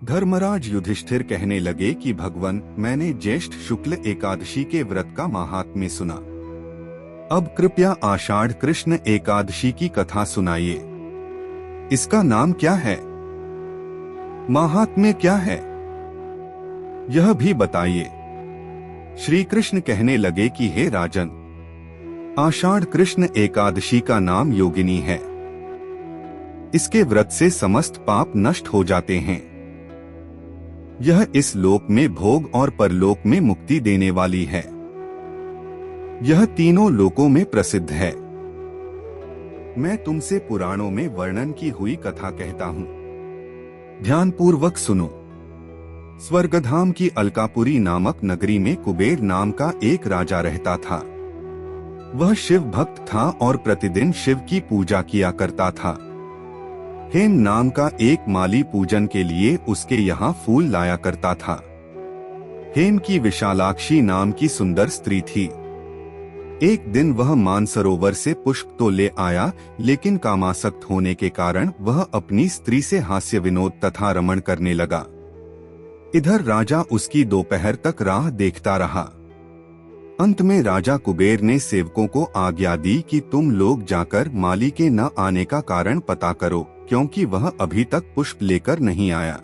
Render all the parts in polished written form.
धर्मराज युधिष्ठिर कहने लगे कि भगवान, मैंने ज्येष्ठ शुक्ल एकादशी के व्रत का महात्म्य सुना। अब कृपया आषाढ़ कृष्ण एकादशी की कथा सुनाइए। इसका नाम क्या है, महात्म्य क्या है, यह भी बताइए। श्री कृष्ण कहने लगे कि हे राजन, आषाढ़ कृष्ण एकादशी का नाम योगिनी है। इसके व्रत से समस्त पाप नष्ट हो जाते हैं। यह इस लोक में भोग और परलोक में मुक्ति देने वाली है। यह तीनों लोकों में प्रसिद्ध है। मैं तुमसे पुराणों में वर्णन की हुई कथा कहता हूँ, ध्यानपूर्वक सुनो। स्वर्गधाम की अलकापुरी नामक नगरी में कुबेर नाम का एक राजा रहता था। वह शिव भक्त था और प्रतिदिन शिव की पूजा किया करता था। हेम नाम का एक माली पूजन के लिए उसके यहाँ फूल लाया करता था। हेम की विशालाक्षी नाम की सुंदर स्त्री थी। एक दिन वह मानसरोवर से पुष्प तो ले आया, लेकिन कामासक्त होने के कारण वह अपनी स्त्री से हास्य विनोद तथा रमण करने लगा। इधर राजा उसकी दोपहर तक राह देखता रहा। अंत में राजा कुबेर ने सेवकों को आज्ञा दी कि तुम लोग जाकर माली के न आने का कारण पता करो, क्योंकि वह अभी तक पुष्प लेकर नहीं आया।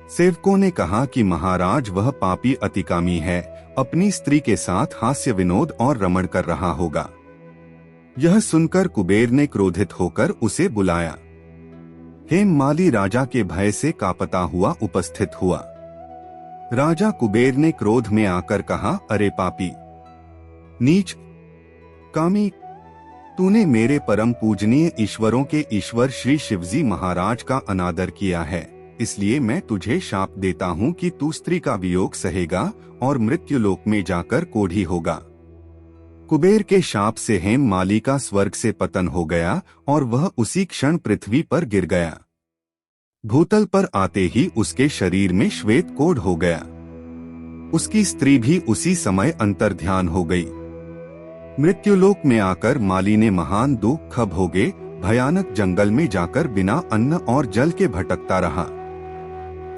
सेवकों ने कहा कि महाराज, वह पापी अतिकामी है, अपनी स्त्री के साथ हास्य विनोद और रमण कर रहा होगा। यह सुनकर कुबेर ने क्रोधित होकर उसे बुलाया। हेम माली राजा के भय से कांपता हुआ उपस्थित हुआ। राजा कुबेर ने क्रोध में आकर कहा, अरे पापी, नीच, कामी, तूने मेरे परम पूजनीय ईश्वरों के ईश्वर श्री शिवजी महाराज का अनादर किया है, इसलिए मैं तुझे शाप देता हूँ कि तू स्त्री का वियोग सहेगा और मृत्युलोक में जाकर कोढ़ी होगा। कुबेर के शाप से हेम माली का स्वर्ग से पतन हो गया और वह उसी क्षण पृथ्वी पर गिर गया। भूतल पर आते ही उसके शरीर में श्वेत कोढ़ हो गया। उसकी स्त्री भी उसी समय अंतर्ध्यान हो गई। मृत्युलोक में आकर माली ने महान दुख भोगे, भयानक जंगल में जाकर बिना अन्न और जल के भटकता रहा।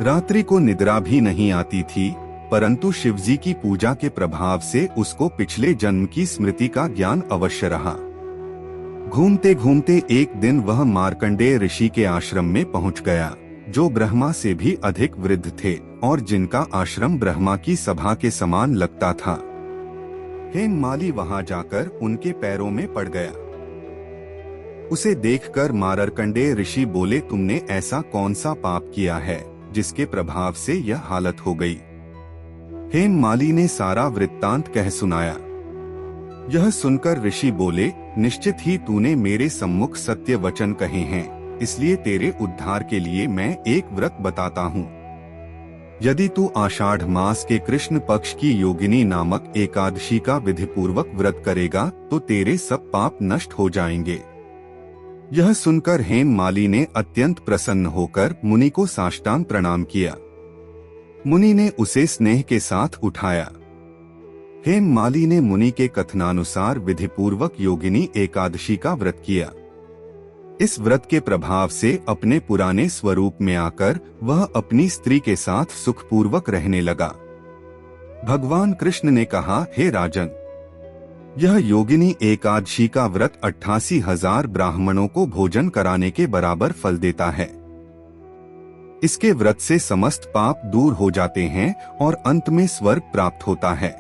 रात्रि को निद्रा भी नहीं आती थी, परंतु शिवजी की पूजा के प्रभाव से उसको पिछले जन्म की स्मृति का ज्ञान अवश्य रहा। घूमते घूमते एक दिन वह मार्कंडेय ऋषि के आश्रम में पहुंच गया, जो ब्रह्मा से भी अधिक वृद्ध थे और जिनका आश्रम ब्रह्मा की सभा के समान लगता था। हेम माली वहां जाकर उनके पैरों में पड़ गया। उसे देखकर मार्कंडेय ऋषि बोले, तुमने ऐसा कौन सा पाप किया है जिसके प्रभाव से यह हालत हो गई। हेम माली ने सारा वृत्तांत कह सुनाया। यह सुनकर ऋषि बोले, निश्चित ही तूने मेरे सम्मुख सत्य वचन कहे हैं, इसलिए तेरे उद्धार के लिए मैं एक व्रत बताता हूँ। यदि तू आषाढ़ मास के कृष्ण पक्ष की योगिनी नामक एकादशी का विधिपूर्वक व्रत करेगा तो तेरे सब पाप नष्ट हो जाएंगे। यह सुनकर हेम माली ने अत्यंत प्रसन्न होकर मुनि को साष्टांग प्रणाम किया। मुनि ने उसे स्नेह के साथ उठाया। हेम माली ने मुनि के कथनानुसार विधिपूर्वक योगिनी एकादशी का व्रत किया। इस व्रत के प्रभाव से अपने पुराने स्वरूप में आकर वह अपनी स्त्री के साथ सुखपूर्वक रहने लगा। भगवान कृष्ण ने कहा, हे राजन, यह योगिनी एकादशी का व्रत 88,000 ब्राह्मणों को भोजन कराने के बराबर फल देता है। इसके व्रत से समस्त पाप दूर हो जाते हैं और अंत में स्वर्ग प्राप्त होता है।